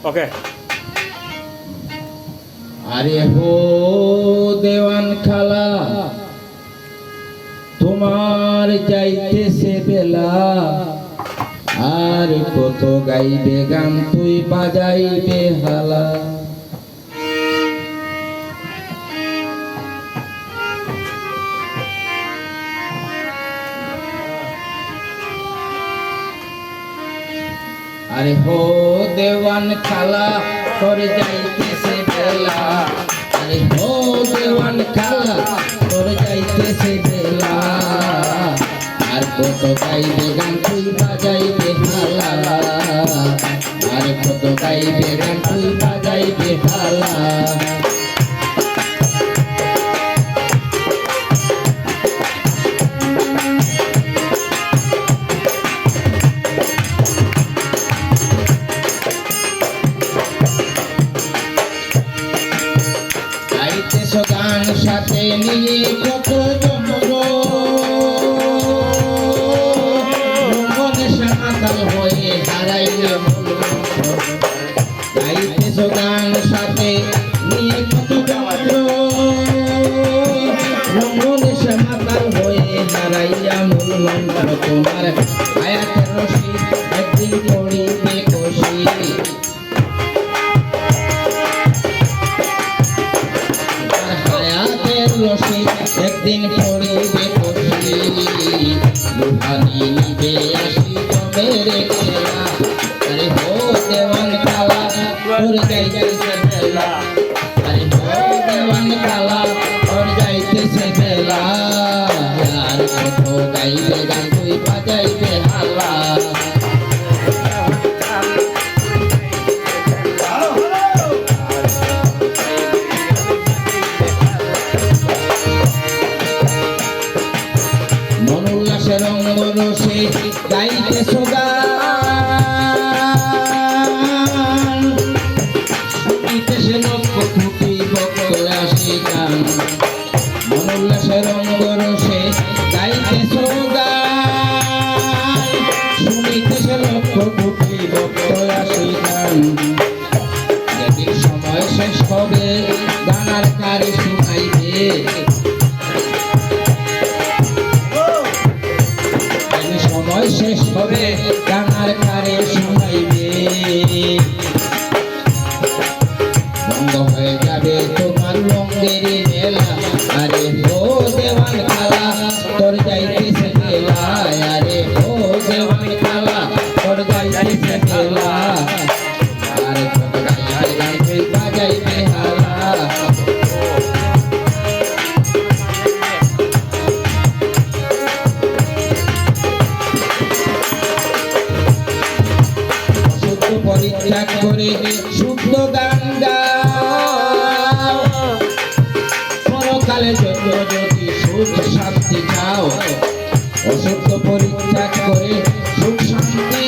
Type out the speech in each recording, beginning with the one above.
ওকে। আরে হো দেওয়ান খালা তোমার যাইতেছে বেলা, আর কত গাইবে গান তুই বাজাইবে হালা। আরে হো দেওয়ান খালা তোর যাইতেছে বেলা, আরে হো দেওয়ান খালা তোর যাইতেছে বেলা, আর কত গাইবে গান তুই বাজাইবে হালা, আর কত গাইবে গান তুই বাজাইবে হালা। গান সাথে নিয়ে কত জমনে সাঁতাল হয়ে হারাইলে গাইতেছ গান সাথে নিয়ে কত জমনে সাঁতাল হয়ে হারাইয়া মূল মন্ত্র তোমার আয়াতের রশি একদিন পড়িবে কষি। একদিন পড়িবে কষি লুহানি নিবে আসি মেরে খেলা, আরে হো দেওয়ান খালা তোর যাইতেছে বেলা, আরে হো দেওয়ান খালা তোর যাইতেছে বেলা, আর কত গাইবে গান তুই বাজাইবে হালা। রঙরসে গাইতেছ গান, শুনিতেছে লক্ষ কোটি ভক্ত আসে গান। মনোল্লাসে রঙরসে গাইতেছ গান, শুনিতেছে লক্ষ কোটি ভক্ত আসে গান। যেদিন সময় শেষ হবে গানার কারে শুনাইবে, সময় শেষ হবে গানার কারে শুনাইবে, বন্ধ হয়ে যাবে তোমার রঙের মেলা, আরে হো দেওয়ান খালা তোর যাইতেছে বেলা, আরে হো দেওয়ান খালা তোর যাইতেছে বেলা, আর কত গাইবে গান তুই বাজাইবে হালা। পরিত্যাগ করে শুদ্ধ গান গাও, পরকালের জন্য যদি সুখ শান্তি চাও, অশুদ্ধ পরিত্যাগ করে সুখ শান্তি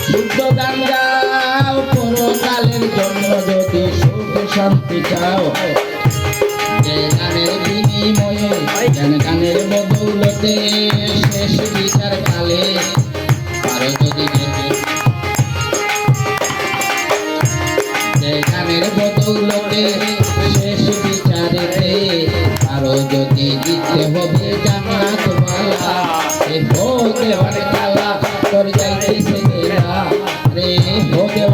শুদ্ধ গান গাও, পরকালের জন্য যদি সুখ শান্তি চাও। যে গানের বিনিময়ে গানের বদৌলতে শেষ বিচার কালে পারো যদি গানের বদৌলতে শেষ বিচারেতে আরো যদি দিতে হবে জান্নাত ওয়ালা, এ হো দেওয়ান খালা তোর যাইতেছে বেলা, রে হো দেওয়ান